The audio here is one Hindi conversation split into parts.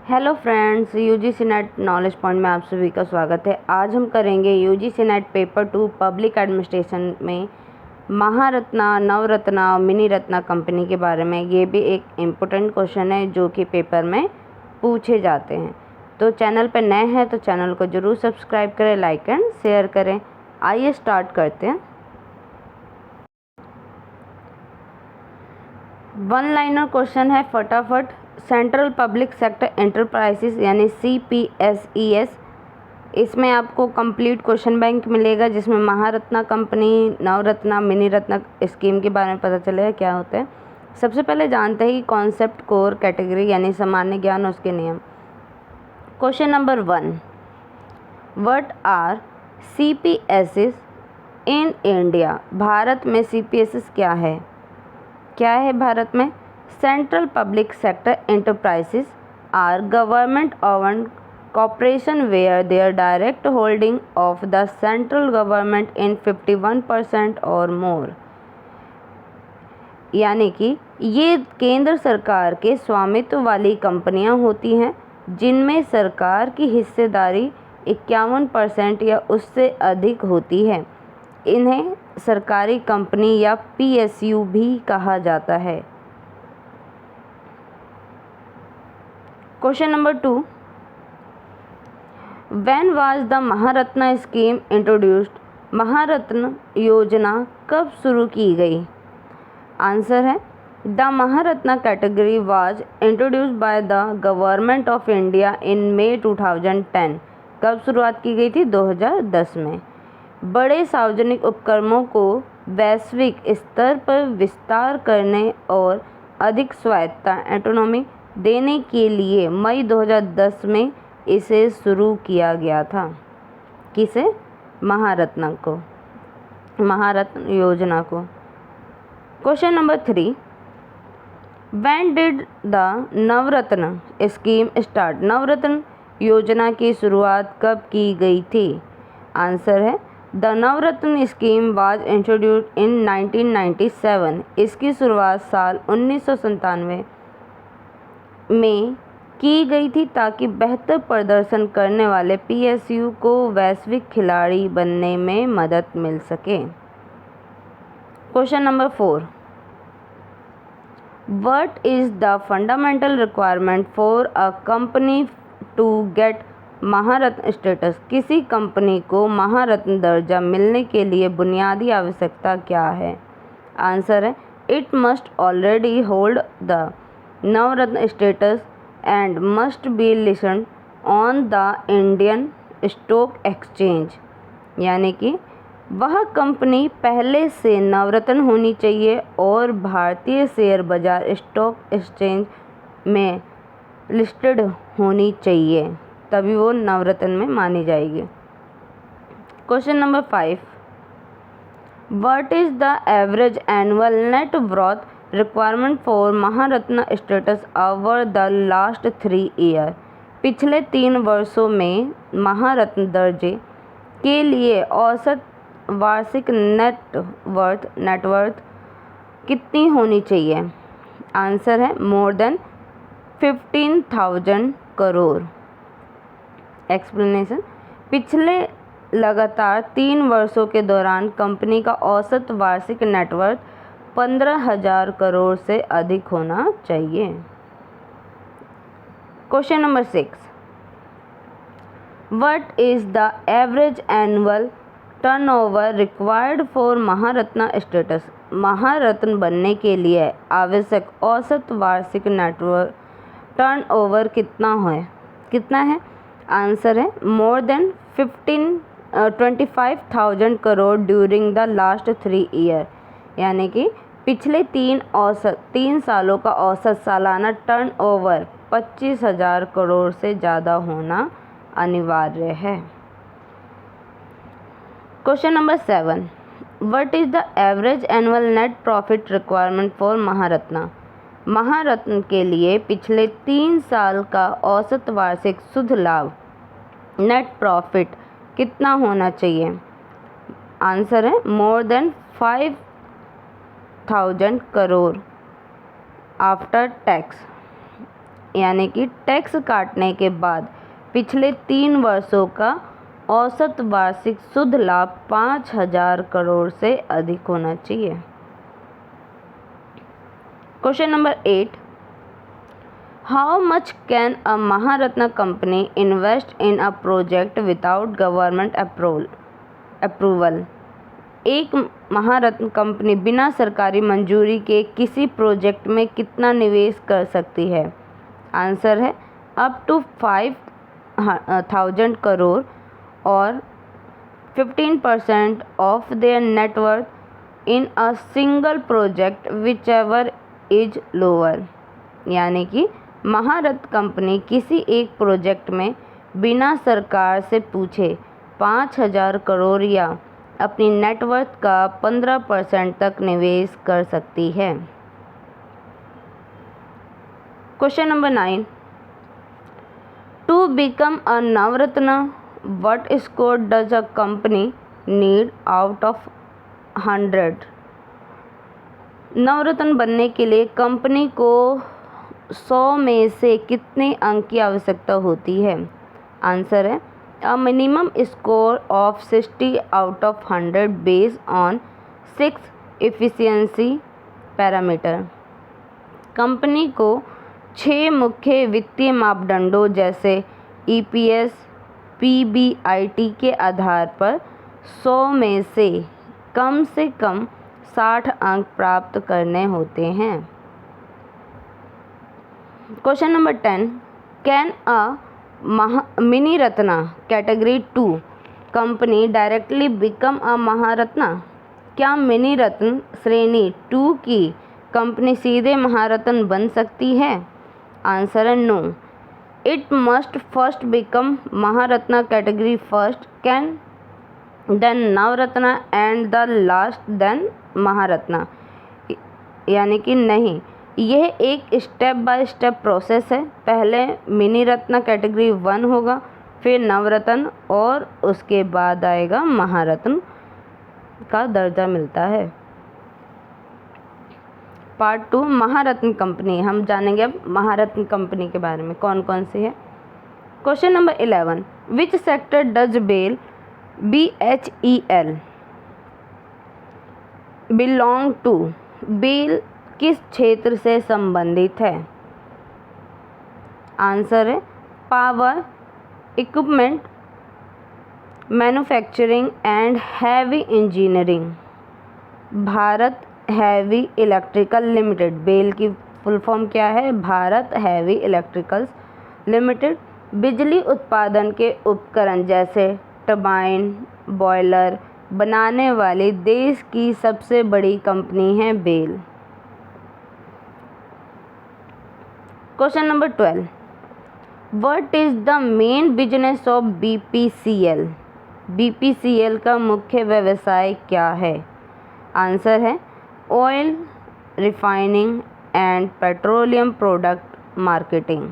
Hello friends, UGC net knowledge point में आप सभी का स्वागत है। आज हम करेंगे UGC net paper 2 public administration में महारत्ना, नवरत्ना और मिनी रत्ना कंपनी के बारे में। ये भी एक इम्पोर्टेंट क्वेश्चन है जो कि पेपर में पूछे जाते हैं। तो चैनल पर नए हैं तो चैनल को ज़रूर सब्सक्राइब करें, लाइक एंड शेयर करें। आइए स्टार्ट करते हैं। वन लाइनर क्वेश्चन है, फटाफट। सेंट्रल पब्लिक सेक्टर एंटरप्राइजेस यानी CPSES, इसमें आपको कंप्लीट क्वेश्चन बैंक मिलेगा जिसमें Maharatna company, Navratna, mini Ratna scheme के बारे में पता चलेगा क्या होता है। सबसे पहले जानते हैं कि कॉन्सेप्ट, कोर, कैटेगरी यानी सामान्य ज्ञान और उसके नियम। Question number 1, what are CPSES in India? Bharat में CPSES क्या है? क्या है भारत में? Central public sector enterprises are government owned corporation where there direct holding of the central government in 51% और मोर। यानी कि ये केंद्र सरकार के स्वामित्व वाली कंपनियां होती हैं जिनमें सरकार की हिस्सेदारी 51% या उससे अधिक होती है। इन्हें सरकारी कंपनी या PSU भी कहा जाता है। Question number 2, when was the Maharatna scheme introduced? महारत्न योजना कब शुरू की गई? आंसर है the Maharatna category was introduced by the government of India in May 2010। कब शुरुआत की गई थी? 2010 में। बड़े सार्वजनिक उपक्रमों को वैश्विक स्तर पर विस्तार करने और अधिक स्वायत्तता, ऑटोनॉमी देने के लिए मई 2010 में इसे शुरू किया गया था। किसे? महारत्न को, महारत्न योजना को। Question number 3, when did the Navratna scheme start? नवरत्न योजना की शुरुआत कब की गई थी? आंसर है the Navratna scheme was introduced in 1997। इसकी शुरुआत साल 1997 में की गई थी ताकि बेहतर प्रदर्शन करने वाले PSU को वैश्विक खिलाड़ी बनने में मदद मिल सके। Question number 4, what is the fundamental requirement for a company to get Maharatna status? किसी कंपनी को महारत्न दर्जा मिलने के लिए बुनियादी आवश्यकता क्या है? आंसर है it must already hold the Navratna status and must be listed on the Indian stock exchange. यानी कि वह कंपनी पहले से नवरत्न होनी चाहिए और भारतीय शेयर बाजार स्टॉक एक्सचेंज में लिस्टेड होनी चाहिए, तभी वो नवरत्न में मानी जाएगी। Question number 5, what is the average annual net worth requirement for Maharatna status over the last 3 year? पिछले 3 वर्षों में महारत्न दर्जे के लिए औसत वार्षिक नेटवर्थ कितनी होनी चाहिए? आंसर है मोर देन 15,000 करोड़। एक्सप्लेनेशन, पिछले लगातार 3 वर्षों के दौरान कंपनी का औसत वार्षिक नेटवर्थ 15,000 करोड़ से अधिक होना चाहिए। Question number 6, what is the average annual turnover required for Maharatna status? महारत्न बनने के लिए आवश्यक औसत वार्षिक नेटवर्क टर्नओवर कितना है? आंसर है more than 25,000 crore during the last 3 year. यानी कि पिछले 3 सालों का औसत सालाना टर्नओवर 25,000 करोड़ से ज़्यादा होना अनिवार्य है। Question number 7, what is the average annual net profit requirement for Maharatna? महारत्न के लिए पिछले 3 साल का औसत वार्षिक शुद्ध लाभ, नेट प्रॉफिट कितना होना चाहिए? आंसर है more than 5,000 crore after tax. यानी कि टैक्स काटने के बाद पिछले 3 वर्षों का औसत वार्षिक शुद्ध लाभ 5,000 करोड़ से अधिक होना चाहिए। Question number 8, how much can a Maharatna company invest in a project without government approval? एक महारत्न कंपनी बिना सरकारी मंजूरी के किसी प्रोजेक्ट में कितना निवेश कर सकती है? आंसर है अप टू 5,000 करोड़ और 15% of their net worth in a single project which ever is lower. यानी कि महारत्न कंपनी किसी एक प्रोजेक्ट में बिना सरकार से पूछे 5,000 करोड़ या अपनी नेटवर्थ का 15% तक निवेश कर सकती है। Question number 9, to become a Navratna what score does a company need out of 100? Navratna बनने के लिए कंपनी को 100 में से कितने अंक की आवश्यकता होती है? आंसर है a minimum score of 60 out of 100 based on 6 efficiency parameter. Company को 6 मुख्य वित्तीय मापदंडों जैसे EPS, PBIT के आधार पर 100 में से कम 60 अंक प्राप्त करने होते हैं। Question number 10, can a mini Ratna category 2 company directly become a Maharatna? क्या मिनी रत्न श्रेणी 2 की कंपनी सीधे महारत्न बन सकती है? आंसर है no, it must first become Maharatna category first, can then Navratna and the last then Maharatna. यानी कि नहीं, यह एक स्टेप बाय स्टेप प्रोसेस है। पहले मिनी रत्ना कैटेगरी 1 होगा, फिर नवरत्न और उसके बाद आएगा महारत्न का दर्जा मिलता है। पार्ट 2 महारत्न कंपनी, हम जानेंगे अब महारत्न कंपनी के बारे में कौन कौन सी है। Question number 11, which sector does BHEL belong to? BHEL किस क्षेत्र से संबंधित है? आंसर है power, equipment, manufacturing and heavy engineering. Bharat heavy electrical limited, BHEL की फुल फॉर्म क्या है? भारत हैवी इलेक्ट्रिकल्स लिमिटेड बिजली उत्पादन के उपकरण जैसे टरबाइन, बॉयलर बनाने वाली देश की सबसे बड़ी कंपनी है BHEL। Question number 12, what is the main business of BPCL? BPCL का मुख्य व्यवसाय क्या है? आंसर है oil refining and petroleum product marketing.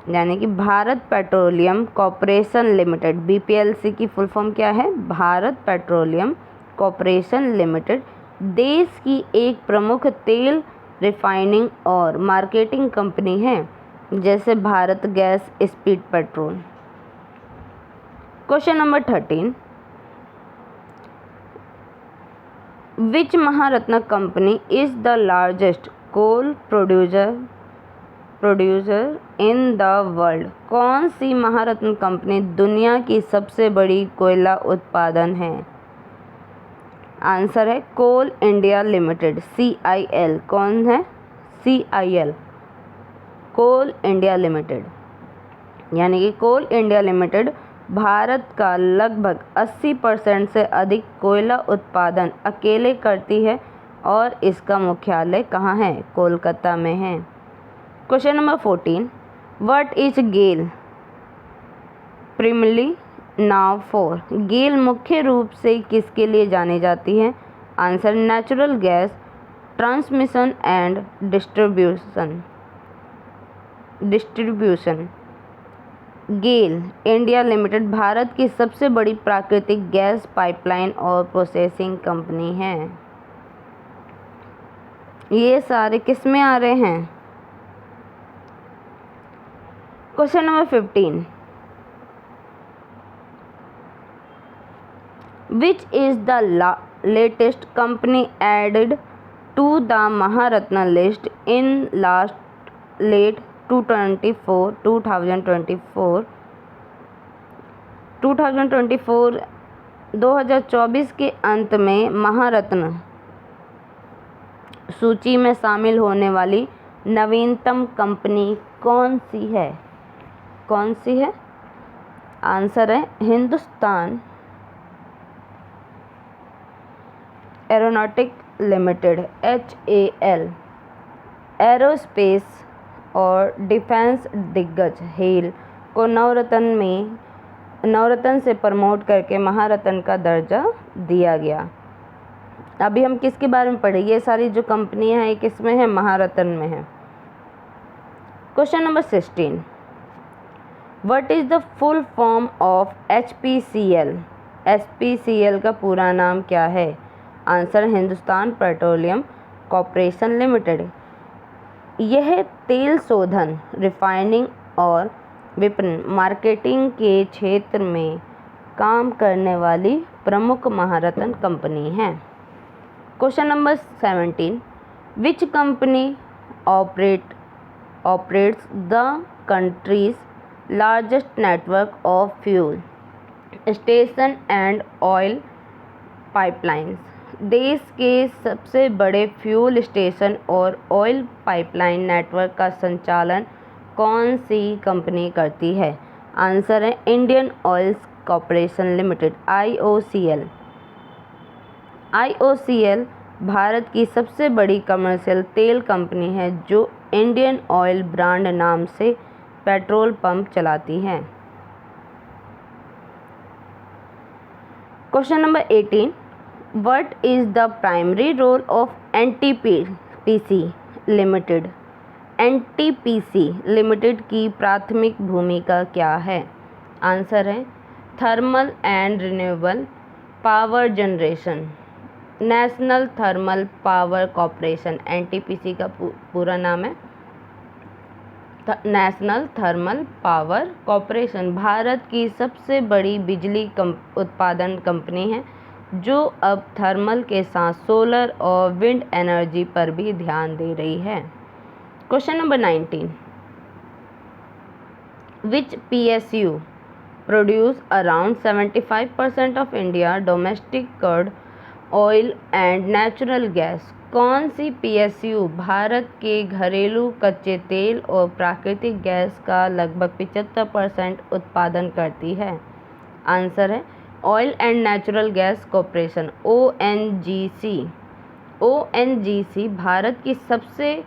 यानी कि Bharat petroleum corporation limited, BPLC की फुल फॉर्म क्या है? भारत पेट्रोलियम कॉरपोरेशन लिमिटेड देश की एक प्रमुख तेल रिफाइनिंग और मार्केटिंग कंपनी है, जैसे Bharat gas, speed petrol. Question number 13, which Maharatna company is the largest coal producer in the world? कौन सी महारत्न कंपनी दुनिया की सबसे बड़ी कोयला उत्पादन है? आंसर है कोल इंडिया लिमिटेड, CIL। कौन है? CIL, कोल इंडिया लिमिटेड। यानी कि कोल इंडिया लिमिटेड भारत का लगभग 80% से अधिक कोयला उत्पादन अकेले करती है और इसका मुख्यालय कहाँ है? कोलकाता में है। Question number 14, what is GAIL प्रिमली now for? GAIL मुख्य रूप से किसके लिए जानी जाती है? Answer natural gas transmission and distribution. GAIL India limited Bharat की सबसे बड़ी प्राकृतिक गैस पाइपलाइन और प्रोसेसिंग कंपनी है। ये सारे किस में आ रहे हैं? Question number 15, which is the latest company added to the Maharatna list in late 2024 के अंत में महारत्न सूची में शामिल होने वाली नवीनतम कंपनी कौन सी है? कौन सी है? आंसर है Hindustan aeronautic limited HAL। Aerospace और डिफेंस दिग्गज हेल को नवरत्न से प्रमोट करके महारत्न का दर्जा दिया गया। अभी हम किसके बारे में पढ़ेंगे? ये सारी जो कंपनियां हैं किस में है? महारत्न में है। Question number 16, what is the full form of HPCL? HPCL का पूरा नाम क्या है? Answer Hindustan petroleum corporation limited. यह तेल शोधन, रिफाइनिंग और विपणन मार्केटिंग के क्षेत्र में काम करने वाली प्रमुख महारत्न कंपनी है। Question number 17, which company operates the countries largest network of fuel station and oil pipelines? देश के सबसे बड़े फ्यूल स्टेशन और ऑयल पाइपलाइन नेटवर्क का संचालन कौन सी कंपनी करती है? आंसर है Indian oil corporation limited IOCL। IOCL Bharat की सबसे बड़ी कमर्शियल तेल कंपनी है जो इंडियन ऑयल ब्रांड नाम से पेट्रोल पंप चलाती है। Question number 18, what is the primary role of NTPC limited? NTPC limited की प्राथमिक भूमिका क्या है? आंसर है thermal and renewable power generation. National thermal power corporation NTPC का पूरा नाम है national thermal power corporation. Bharat की सबसे बड़ी बिजली उत्पादन कंपनी है जो अब थर्मल के साथ सोलर और विंड एनर्जी पर भी ध्यान दे रही है। Question number 19, which PSU produce around 75% of India domestic crude oil and natural gas? कौन सी PSU भारत के घरेलू कच्चे तेल और प्राकृतिक गैस का लगभग 75% उत्पादन करती है? आंसर है oil and natural gas corporation ONGC। ONGC Bharat की सबसे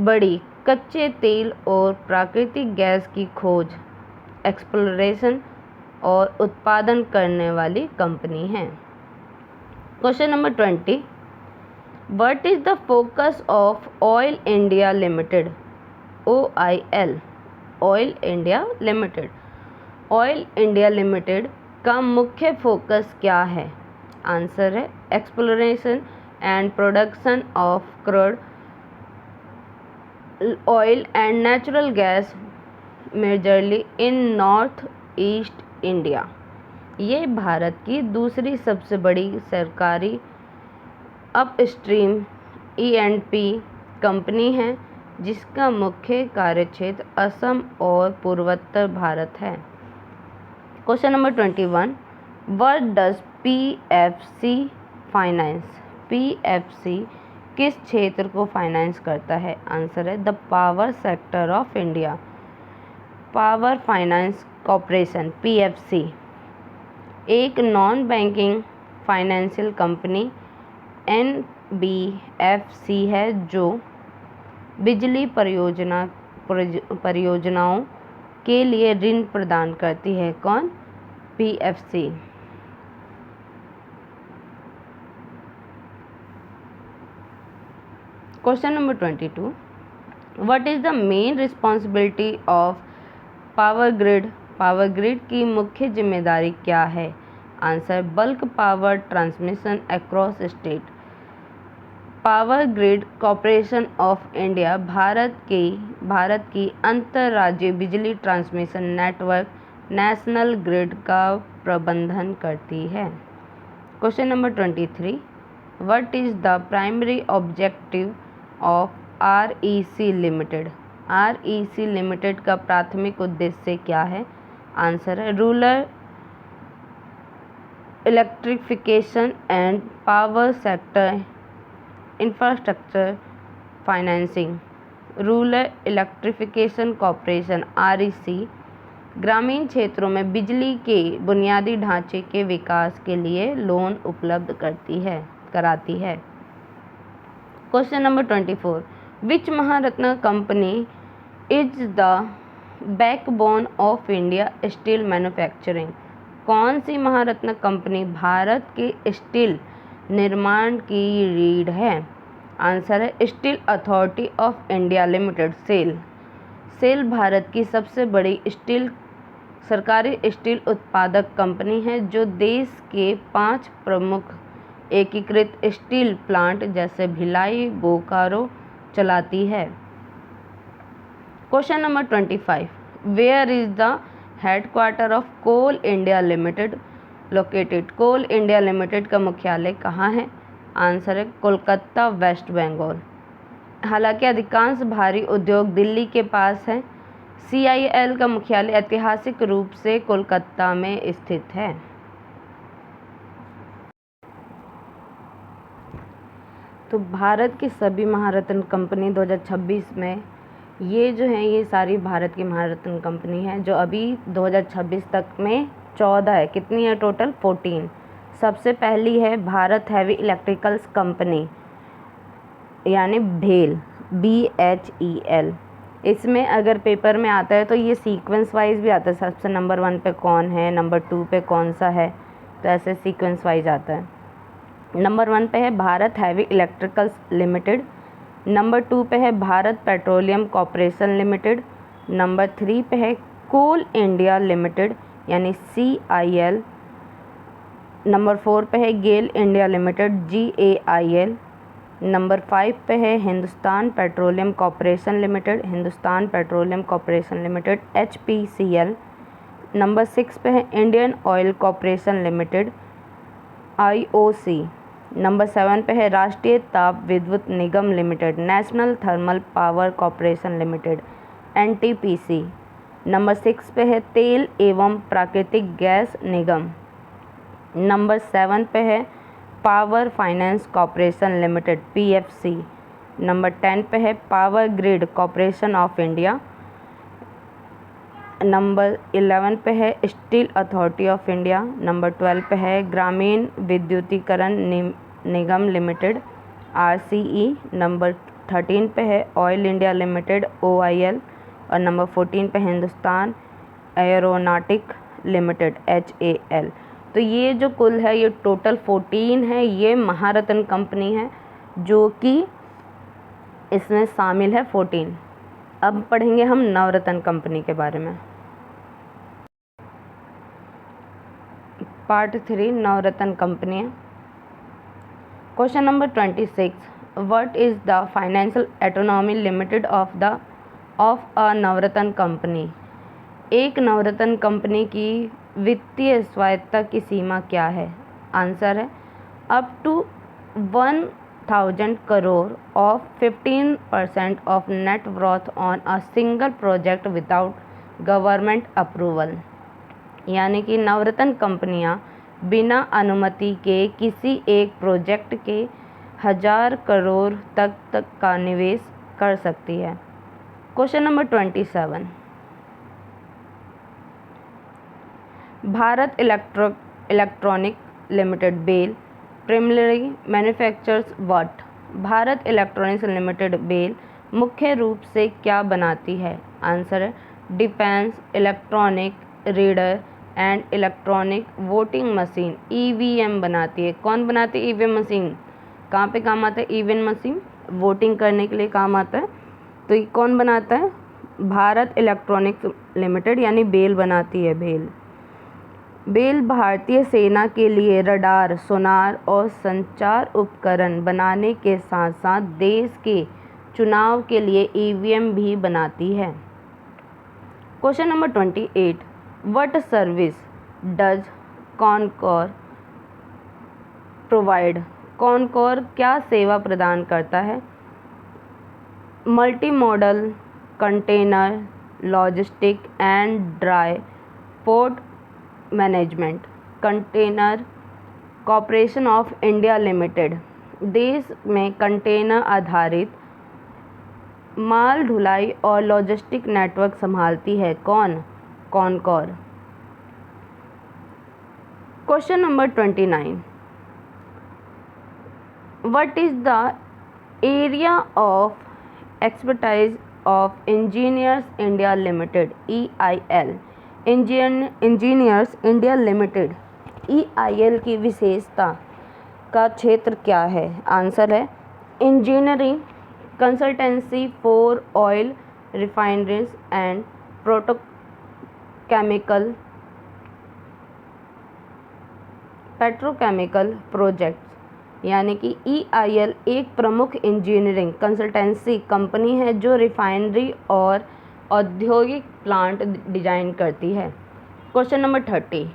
बड़ी कच्चे तेल और प्राकृतिक गैस की खोज, एक्सप्लोरेशन और उत्पादन करने वाली कंपनी है। Question number 20, what is the focus of oil India limited? OIL oil India limited. Oil India limited का मुख्य फोकस क्या है? आंसर है exploration and production of crude oil and natural gas majorly in north east India. ये भारत की दूसरी सबसे बड़ी सरकारी अपस्ट्रीम E&P कंपनी है जिसका मुख्य कार्यक्षेत्र असम और पूर्वोत्तर भारत है। Question number 21, what does PFC finance? PFC किस क्षेत्र को फाइनेंस करता है? आंसर है the power sector of India. Power finance corporation PFC एक non banking financial company NBFC है जो बिजली परियोजनाओं के लिए ऋण प्रदान करती है। कौन? PFC। Question number 22, what is the main responsibility of power grid? Power grid की मुख्य जिम्मेदारी क्या है? Answer bulk power transmission across state. Power grid corporation of India Bharat की अंतर्राज्यीय बिजली ट्रांसमिशन नेटवर्क नेशनल ग्रिड का प्रबंधन करती है। Question number 23, what is the primary objective of REC limited? REC limited का प्राथमिक उद्देश्य क्या है? आंसर है rural electrification and power sector infrastructure financing. Rural electrification corporation REC ग्रामीण क्षेत्रों में बिजली के बुनियादी ढांचे के विकास के लिए लोन उपलब्ध कराती है। Question number 24, which Maharatna company is the backbone of India steel manufacturing? कौन सी महारत्न कंपनी भारत के स्टील निर्माण की रीढ़ है? आंसर है steel authority of India limited, SAIL. SAIL Bharat की सबसे बड़ी सरकारी स्टील उत्पादक कंपनी है जो देश के 5 प्रमुख एकीकृत स्टील प्लांट जैसे भिलाई, बोकारो चलाती है। Question number 25, where is the headquarter of coal India limited located? Coal India limited का मुख्यालय कहाँ है? आंसर है कोलकाता, वेस्ट बंगाल। हालांकि अधिकांश भारी उद्योग दिल्ली के पास है। CIL का मुख्यालय ऐतिहासिक रूप से कोलकाता में स्थित है। तो भारत की सभी महारत्न कंपनी 2026 में ये जो है ये सारी भारत की महारत्न कंपनी है जो अभी 2026 तक में 14 है। कितनी है टोटल? 14। सबसे पहली है भारत हैवी इलेक्ट्रिकल्स कंपनी यानी भेल, BHEL। इसमें अगर पेपर में आता है तो ये सीक्वेंस वाइज भी आता है। सबसे नंबर 1 पे कौन है, नंबर 2 पे कौन सा है, तो ऐसे सीक्वेंस वाइज आता है। नंबर 1 पे है Bharat heavy electricals limited, number 2 पे है Bharat petroleum corporation limited, number 3 पे है कोल इंडिया लिमिटेड यानी CIL, नंबर 4 पे है GAIL India limited GAIL, number 5 पे है Hindustan petroleum corporation limited, Hindustan petroleum corporation limited HPCL, number 6 पे है Indian oil corporation limited IOC, number 7 पे है राष्ट्रीय ताप विद्युत निगम limited national thermal power corporation limited NTPC, number 6 पे है तेल एवं प्राकृतिक गैस निगम, नंबर 7 पे है power finance corporation limited PFC, number 10 पे है power grid corporation of India, number 11 पे है steel authority of India, number 12 पे है ग्रामीण विद्युतीकरण निगम लिमिटेड RCE, नंबर 13 पे है ऑयल इंडिया लिमिटेड OIL और नंबर 14 पे हिंदुस्तान एरोनॉटिक लिमिटेड HAL। तो ये जो कुल है ये टोटल 14 है, ये महारत्न कंपनी है जो कि इसमें शामिल है 14। अब पढ़ेंगे हम नवरत्न कंपनी के बारे में। Part 3 Navratna company. Question number 26, what is the financial autonomy limited of a Navratna company? एक नवरत्न कंपनी की वित्तीय स्वायत्तता की सीमा क्या है? आंसर है up to 1000 crore of 15% of net worth on a single project without government approval. यानी कि नवरत्न कंपनियां बिना अनुमति के किसी एक प्रोजेक्ट के 1000 करोड़ तक का निवेश कर सकती है। Question number 27, Bharat electronic limited BEL primary manufacturers what? Bharat electronics limited BEL मुख्य रूप से क्या बनाती है? आंसर है defence electronic reader and electronic voting machine EVM बनाती है। कौन बनाती है EVM मशीन? कहाँ पे काम आता है EVM मशीन? वोटिंग करने के लिए काम आता है। तो ये कौन बनाता है? भारत इलेक्ट्रॉनिक्स लिमिटेड यानी बेल बनाती है, बेल। बेल भारतीय सेना के लिए रडार, सोनार और संचार उपकरण बनाने के साथ साथ देश के चुनाव के लिए ईवीएम भी बनाती है। Question number 28, what service does Concor provide? Concor क्या सेवा प्रदान करता है? Multi modal container logistic and dry port management. Container corporation of India limited देश में कंटेनर आधारित माल ढुलाई और लॉजिस्टिक नेटवर्क संभालती है। कौन? Concor. Question number 29, what is the area of expertise of engineers India limited EIL? Engineers India limited EIL की विशेषता का क्षेत्र क्या है? आंसर है engineering consultancy for oil refineries and petrochemical projects. यानी कि EIL एक प्रमुख इंजीनियरिंग कंसल्टेंसी कंपनी है जो रिफाइनरी और औद्योगिक प्लांट डिजाइन करती है। Question number 30,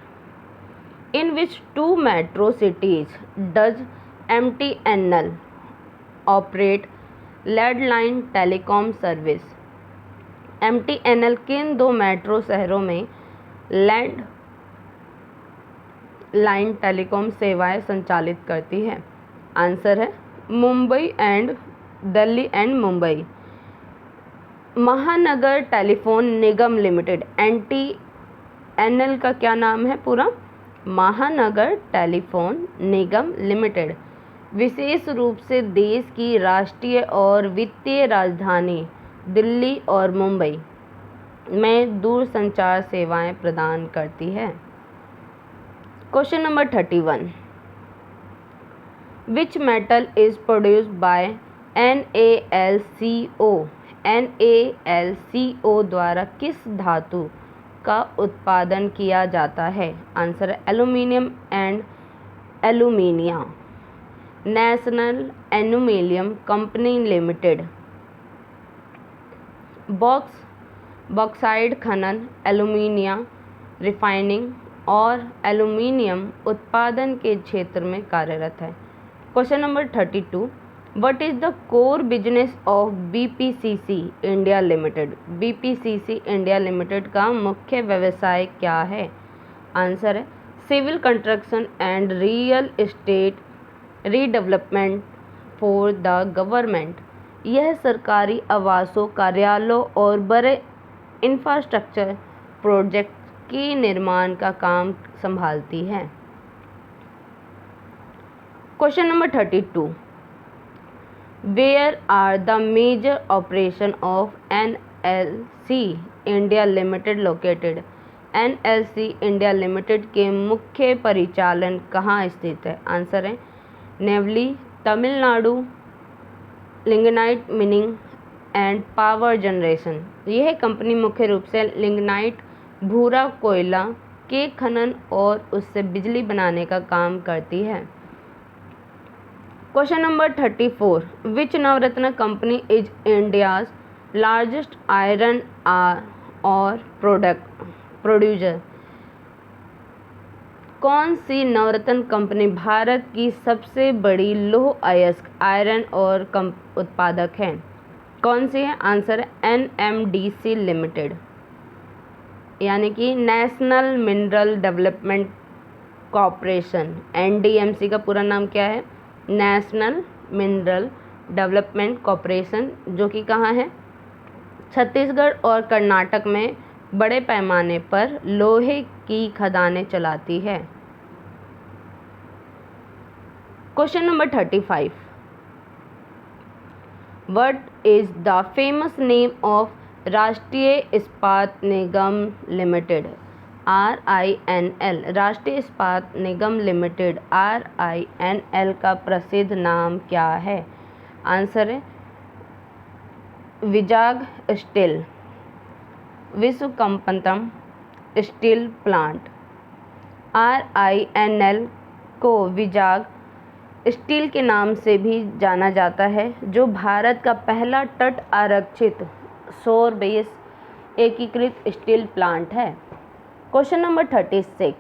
in which 2 metro cities does MTNL operate landline telecom service? MTNL किन 2 मेट्रो शहरों में लैंडलाइन टेलीकॉम सेवाएं संचालित करती है? आंसर है मुंबई एंड दिल्ली एंड मुंबई। महानगर टेलीफोन निगम लिमिटेड MTNL का क्या नाम है पूरा? महानगर टेलीफोन निगम लिमिटेड विशेष रूप से देश की राष्ट्रीय और वित्तीय राजधानी दिल्ली और मुंबई में दूरसंचार सेवाएं प्रदान करती है। Question number 31, which metal is produced by NaLCO? NaLCO द्वारा किस धातु का उत्पादन किया जाता है? आंसर है aluminium and alumina. National aluminium company limited bauxite खनन, एल्यूमिनिया रिफाइनिंग और एल्यूमिनियम उत्पादन के क्षेत्र में कार्यरत है। Question number 32, what is the core business of BPCC India limited? BPCC India limited का मुख्य व्यवसाय क्या है? आंसर है civil construction and real estate redevelopment for the government. यह सरकारी आवासों, कार्यालयों और बड़े इंफ्रास्ट्रक्चर प्रोजेक्ट के निर्माण का काम संभालती है। Question number 32, where are the major operation of NLC India limited located? NLC India limited के मुख्य परिचालन कहाँ स्थित है? आंसर है Neyveli, Tamil Nadu, lignite mining and power generation. यह कंपनी मुख्य रूप से लिग्नाइट भूरा कोयला के खनन और उससे बिजली बनाने का काम करती है। Question number 34, which Navratna company is India's largest iron और प्रोड्यूसर? कौन सी नवरत्न कंपनी भारत की सबसे बड़ी लौह अयस्क आयरन और उत्पादक है? कौन सी है? आंसर है NMDC लिमिटेड, यानी कि national mineral development corporation. NDMC का पूरा नाम क्या है? नेशनल मिनरल डेवलपमेंट कॉरपोरेशन, जो कि कहाँ है? छत्तीसगढ़ और कर्नाटक में बड़े पैमाने पर लोहे की खदानें चलाती है। Question number 35, what is the famous name of राष्ट्रीय इस्पात निगम लिमिटेड? RINL। राष्ट्रीय इस्पात निगम लिमिटेड RINL का प्रसिद्ध नाम क्या है? आंसर है Vizag steel, Visakhapatnam steel plant. RINL को विजाग स्टील के नाम से भी जाना जाता है, जो भारत का पहला तट आरक्षित सौर बेस एकीकृत स्टील प्लांट है। Question number 36,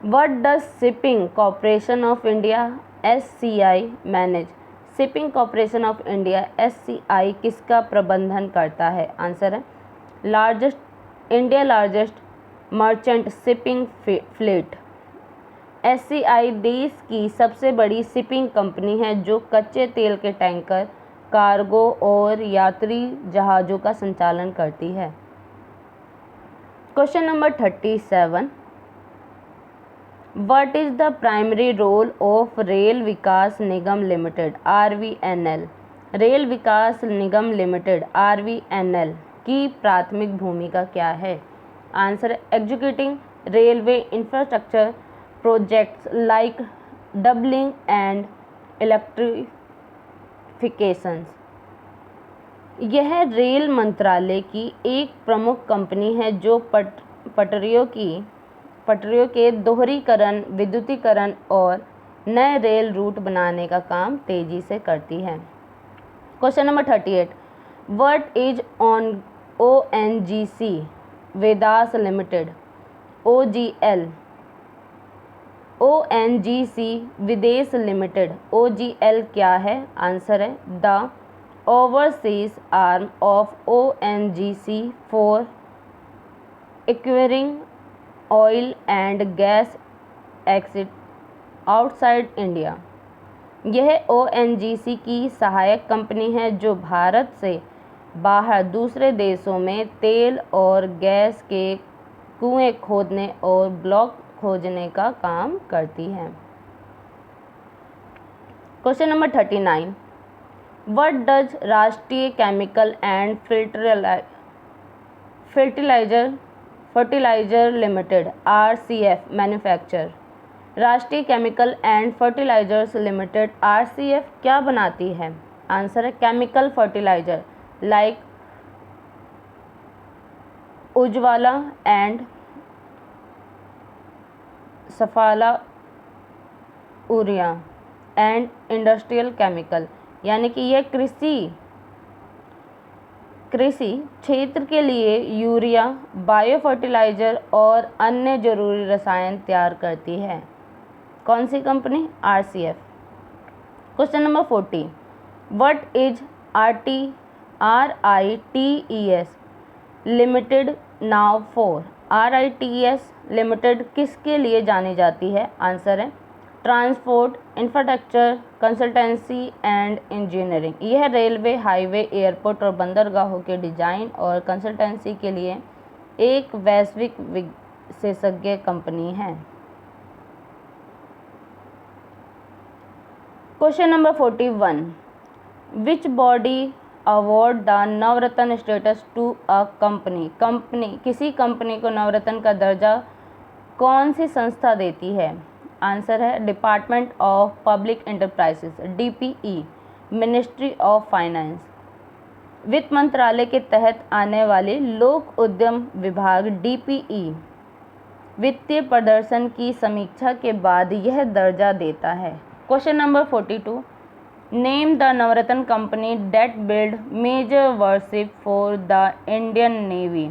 what does shipping corporation of India SCI manage? Shipping corporation of India SCI किसका प्रबंधन करता है? आंसर है India largest merchant shipping fleet. SCI देश की सबसे बड़ी शिपिंग कंपनी है जो कच्चे तेल के टैंकर, कार्गो और यात्री जहाज़ों का संचालन करती है। Question number 37, what is the primary role of rail Vikas Nigam limited RVNL? Rail Vikas Nigam limited RVNL की प्राथमिक भूमिका क्या है? Answer, executing railway infrastructure projects like doubling and electrifications. यह रेल मंत्रालय की एक प्रमुख कंपनी है जो पटरियों के दोहरीकरण, विद्युतीकरण और नए रेल रूट बनाने का काम तेजी से करती है। Question number 38, what is ONGC Vedas limited ONGC विदेश लिमिटेड OGL क्या है? आंसर है the overseas arm of ONGC for acquiring oil and gas exit outside India. यह ONGC की सहायक कंपनी है जो भारत से बाहर दूसरे देशों में तेल और गैस के कुएं खोदने और ब्लॉक खोजने का काम करती है। Question number 39, what does Rashtriya chemical and fertiliser limited RCF manufacture? Rashtriya chemical and fertilisers limited RCF क्या बनाती है? आंसर है chemical fertiliser like Ujjwala and Suphala urea and industrial chemical, यानी कि यह कृषि क्षेत्र के लिए यूरिया, बायो फर्टिलाइजर और अन्य जरूरी रसायन तैयार करती है। कौन सी company? RCF। Question number 40, what is RITES limited known for? RITES limited किसके लिए जानी जाती है? आंसर है transport, infrastructure, consultancy and engineering. यह रेलवे, हाईवे, एयरपोर्ट और बंदरगाहों के डिजाइन और कंसल्टेंसी के लिए एक वैश्विक विशेषज्ञ कंपनी है। Question number 41, which body award the Navratna status to a company? किसी कंपनी को नवरत्न का दर्जा कौन सी संस्था देती है? आंसर है department of public enterprises DPE, ministry of finance. वित्त मंत्रालय के तहत आने वाले लोक उद्यम विभाग DPE वित्तीय प्रदर्शन की समीक्षा के बाद यह दर्जा देता है। Question number 42, name the Navratna company that build major warship for the Indian navy.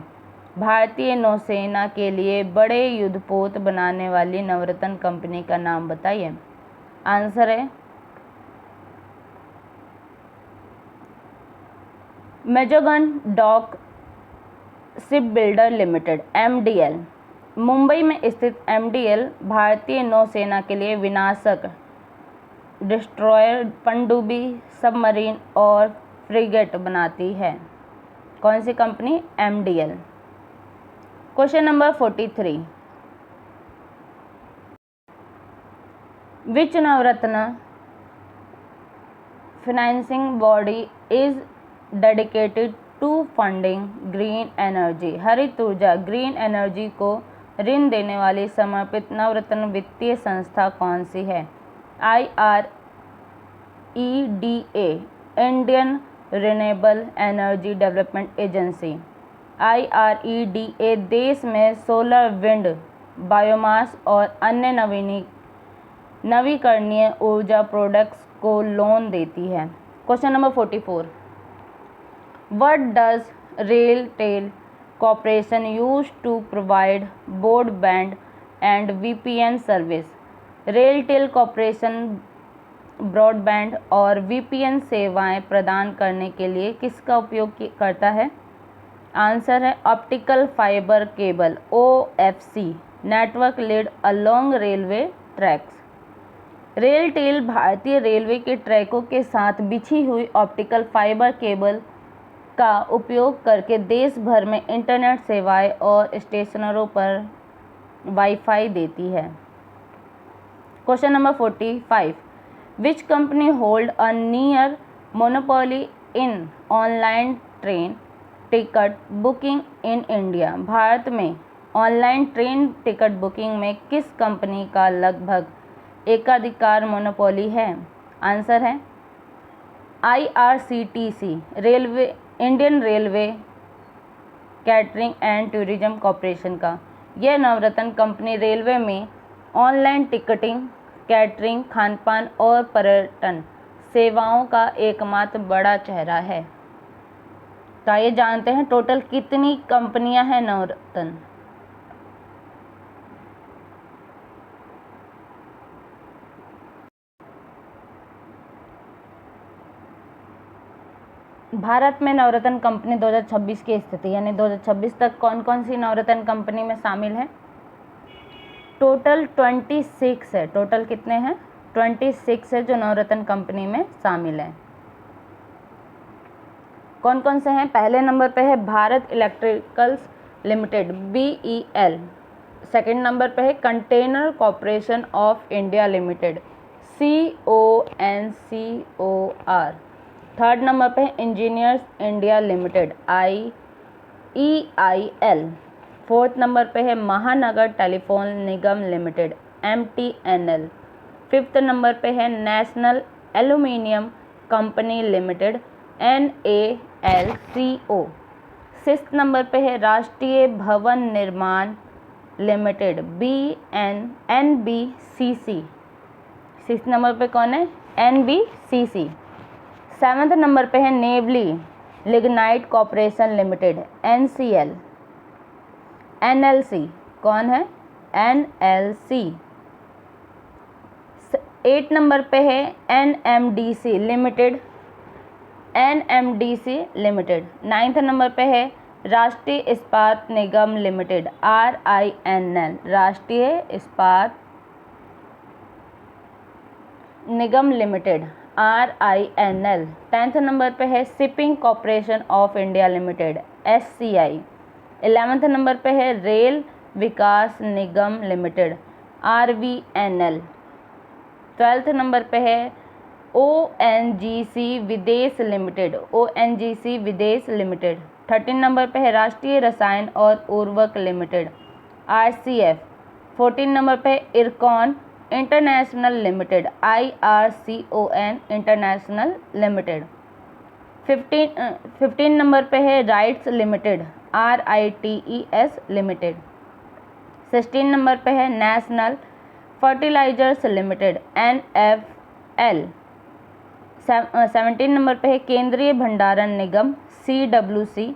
भारतीय नौसेना के लिए बड़े युद्धपोत बनाने वाली नवरत्न कंपनी का नाम बताइए। आंसर है Mazagon dock ship builder limited MDL। Mumbai में स्थित MDL भारतीय नौसेना के लिए विनाशक डिस्ट्रॉयर, पनडुब्बी, सबमरीन और फ्रिगेट बनाती है। कौन सी company? MDL। Question number 43, which Navratna financing body is dedicated to funding green energy. हरित ऊर्जा, ग्रीन एनर्जी को ऋण देने वाली समर्पित नवरत्न वित्तीय संस्था कौन सी है? IREDA, Indian renewable energy development agency. IREDA देश में सोलर, विंड, बायोमास और अन्य नवीकरणीय ऊर्जा प्रोडक्ट्स को लोन देती है। Question number 44, what does RailTel corporation use to provide broadband and VPN service? RailTel corporation broadband और VPN सेवाएं प्रदान करने के लिए किसका उपयोग करता है? आंसर है optical fibre cable OFC network laid along railway tracks. RailTel भारतीय रेलवे के ट्रैकों के साथ बिछी हुई ऑप्टिकल फाइबर केबल का उपयोग करके देश भर में इंटरनेट सेवाएं और स्टेशनों पर वाईफाई देती है। Question number 45, which company hold a near monopoly in online train ticket booking in India? Bharat में ऑनलाइन ट्रेन टिकट बुकिंग में किस कंपनी का लगभग एकाधिकार मोनोपोली है? आंसर है IRCTC railway, Indian railway catering and tourism corporation का। यह नवरत्न कंपनी रेलवे में ऑनलाइन टिकटिंग, कैटरिंग, खानपान और पर्यटन सेवाओं का एकमात्र बड़ा चेहरा है। तो आइए जानते हैं टोटल कितनी कंपनियां हैं नवरत्न। भारत में नवरत्न कंपनी 2026 की स्थिति, यानी 2026 तक कौन कौन सी नवरत्न कंपनी में शामिल है? टोटल 26 है। टोटल कितने हैं? 26 है जो नवरत्न कंपनी में शामिल है। कौन कौन से हैं? पहले नंबर पे है Bharat electricals limited BEL। Second number पे है container corporation of India limited CONCOR। Third number पे है engineers India limited EIL। Fourth number पे है महानगर टेलीफोन निगम लिमिटेड MTNL। फिफ्थ नंबर पे है national aluminium company limited NALCO। Sixth number पे है राष्ट्रीय भवन निर्माण लिमिटेड NBCC। सिक्स्थ नंबर पे कौन है? NBCC। सेवन्थ नंबर पे है Neyveli lignite corporation limited NCL। NLC कौन है? NLC। 8 नंबर पे है NMDC limited NMDC limited. 9th number पे है राष्ट्रीय इस्पात निगम लिमिटेड RINL राष्ट्रीय इस्पात निगम लिमिटेड RINL। 10th नंबर पे है shipping corporation of India limited SCI। 11th number पे है rail Vikas Nigam limited RVNL। 12th number पे है ONGC विदेश लिमिटेड ONGC विदेश लिमिटेड। 13 नंबर पे है राष्ट्रीय रसायन और उर्वरक लिमिटेड RCF। 14 नंबर पे IRCON international limited IRCON international limited. 15 number पे है RITES limited RITES limited. 16 number पे है national fertilizers limited NFL। 17 number पे है केंद्रीय भंडारण निगम CWC।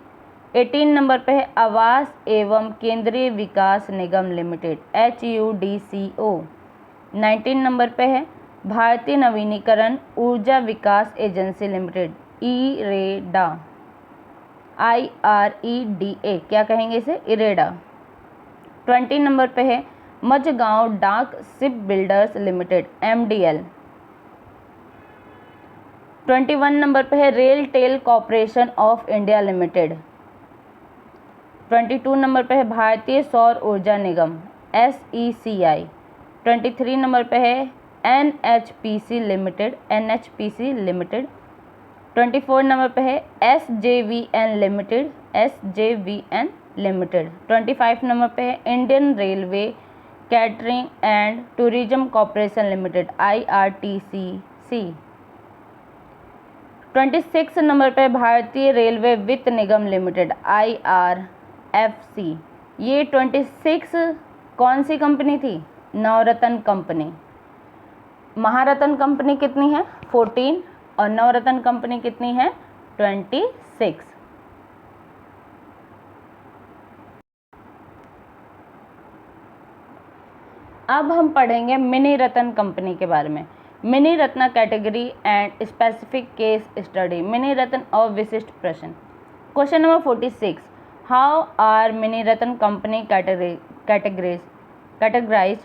18 नंबर पे है आवास एवं केंद्रीय विकास निगम लिमिटेड HUDCO। 19 नंबर पे है भारतीय नवीनीकरण ऊर्जा विकास एजेंसी लिमिटेड IREDA IREDA क्या कहेंगे इसे? इरेडा। 20 नंबर पे है Mazagon dock ship builders limited MDL। 21 number पे है RailTel corporation of India limited. 22 number पे है भारतीय सौर ऊर्जा निगम SECI। 23 नंबर पे है NHPC limited NHPC limited. 24 number पे है SJVN limited SJVN limited. 25 number पे है Indian railway catering and tourism corporation limited IRTCC। 26 number पे भारतीय रेलवे वित्त निगम लिमिटेड IRFC, ये 26 कौन सी कंपनी थी? नवरत्न कंपनी। महारत्न कंपनी कितनी है? 14 और नवरत्न कंपनी कितनी है? 26। अब हम पढ़ेंगे मिनी रत्न कंपनी के बारे में। Mini Ratna category and specific case study. Miniratna और विशिष्ट प्रश्न। Question number 46, how are mini Ratna company categorised?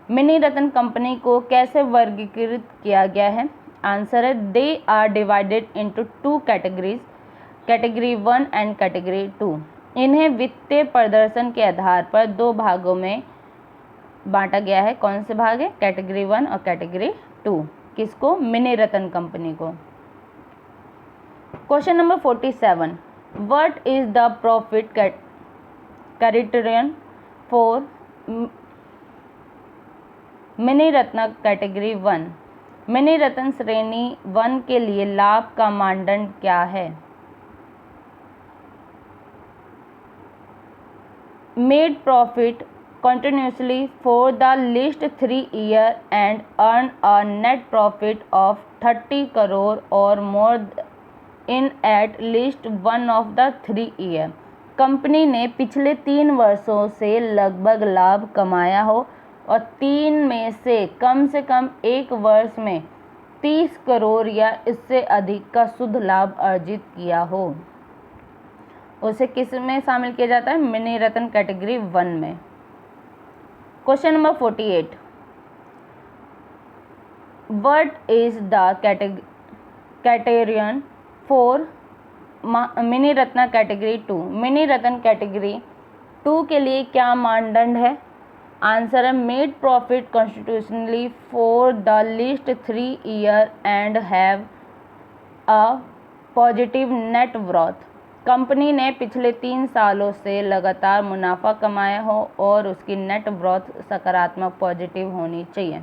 Mini Ratna company को कैसे वर्गीकृत किया गया है? आंसर है they are divided into 2 categories, category 1 and category 2। इन्हें वित्तीय प्रदर्शन के आधार पर 2 भागों में बांटा गया है। कौन से भाग है? कैटेगरी 1 और कैटेगरी 2। किसको? मिनी रत्न कंपनी को। Question number 47, what is the profit criterion for mini Ratna category 1? Mini Ratna श्रेणी 1 के लिए लाभ का मानदंड क्या है? Made profit continuously for the least 3 years and earn a net profit of 30 crore or more in at least one of the 3 years। Company ने पिछले 3 वर्षों से लगभग लाभ कमाया हो और 3 में से कम 1 वर्ष में 30 करोड़ या इससे अधिक का शुद्ध लाभ अर्जित किया हो, उसे किस में शामिल किया जाता है? मिनी रत्न कैटेगरी 1 में। Question number 48, what is the criterion for mini Ratna category 2? Mini Ratna category 2 के लिए क्या मानदंड है? आंसर है made profit constitutionally for the least 3 year and have a positive net worth. Company ने पिछले 3 सालों से लगातार मुनाफा कमाया हो और उसकी नेट वर्थ सकारात्मक पॉजिटिव होनी चाहिए।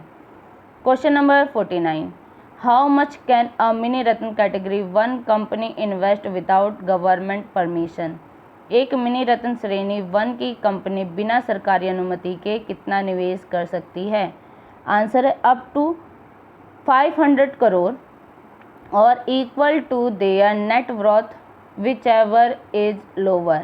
Question number 49, how much can a mini Ratna category 1 company invest without government permission? एक मिनी रत्न श्रेणी 1 की कंपनी बिना सरकारी अनुमति के कितना निवेश कर सकती है? आंसर है अप टू 500 करोड़ और equal to their net worth whichever is lower।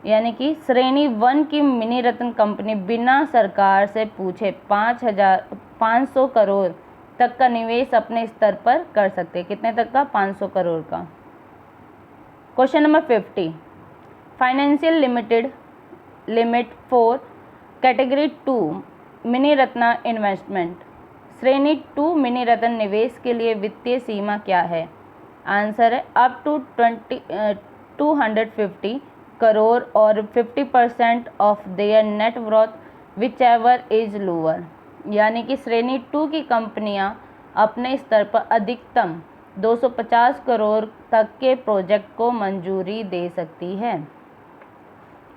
यानी कि श्रेणी 1 की मिनी रत्न कंपनी बिना सरकार से पूछे 500 करोड़ तक का निवेश अपने स्तर पर कर सकते हैं। कितने तक का? 500 करोड़ का। Question number 50, financial limit for category 2 mini Ratna investment. श्रेणी 2 मिनी रत्न निवेश के लिए वित्तीय सीमा क्या है? आंसर है अप टू 250 करोड़ और 50% of their net worth which ever is lower. यानी कि श्रेणी 2 की कंपनियां अपने स्तर पर अधिकतम 250 करोड़ तक के प्रोजेक्ट को मंजूरी दे सकती है।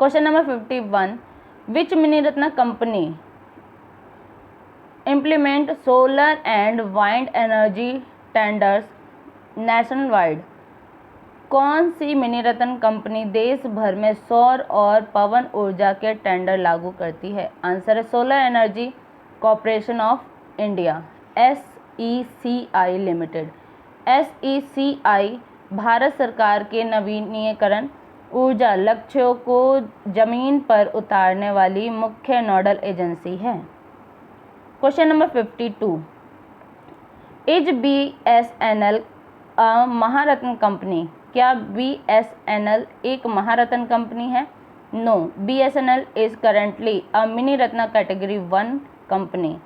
Question number 51, which mini Ratna company implement solar and wind energy tenders national wide? कौन सी मिनी रत्न कंपनी देश भर में सौर और पवन ऊर्जा के टेंडर लागू करती है? आंसर है solar energy corporation of India SECI limited. SECI Bharat सरकार के नवीनीकरण ऊर्जा लक्ष्यों को जमीन पर उतारने वाली मुख्य नोडल एजेंसी है। Question number 52, is BSNL a Maharatna company? क्या BSNL एक महारत्न कंपनी है? No, BSNL is currently a mini Ratna category 1 company.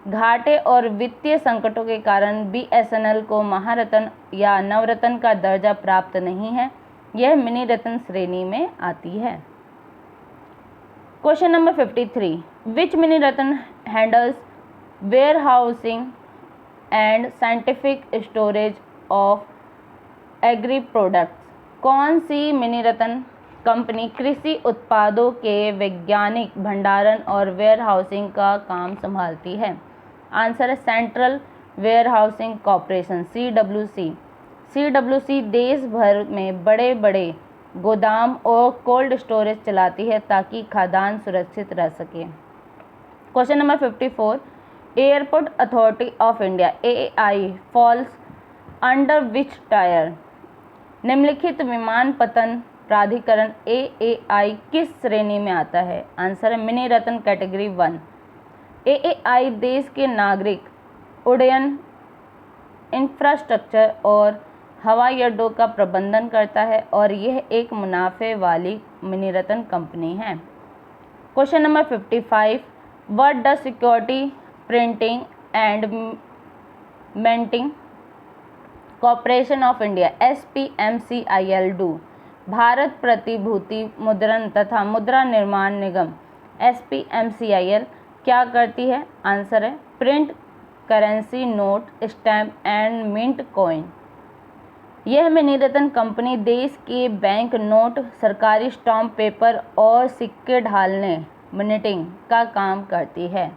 घाटे और वित्तीय संकटों के कारण BSNL को महारत्न या नवरत्न का दर्जा प्राप्त नहीं है। यह मिनी रत्न श्रेणी में आती है। Question number 53, which mini Ratna handles warehousing and scientific storage of agri products? कौन सी मिनी रत्न कंपनी कृषि उत्पादों के वैज्ञानिक भंडारण और वेयर हाउसिंग का काम संभालती है? आंसर है central warehousing corporation CWC। CWC देश भर में बड़े बड़े गोदाम और कोल्ड स्टोरेज चलाती है ताकि खाद्यान्न सुरक्षित रह सके। Question number 54, airport authority of India AAI falls under which tyre? निम्नलिखित विमानपत्तन प्राधिकरण AAI किस श्रेणी में आता है? आंसर है मिनी रत्न कैटेगरी 1। AAI देश के नागरिक उड्डयन, इंफ्रास्ट्रक्चर और हवाई अड्डों का प्रबंधन करता है और यह एक मुनाफे वाली मिनी रत्न कंपनी है। Question number 55, what does security printing and minting corporation of India SPMCIL do? Bharat प्रतिभूति मुद्रण तथा मुद्रा निर्माण निगम SPMCIL क्या करती है? आंसर है print currency note, stamp and mint coin. यह मिनी रत्न कंपनी देश के बैंक नोट, सरकारी स्टाम्प पेपर और सिक्के ढालने मिंटिंग का काम करती है।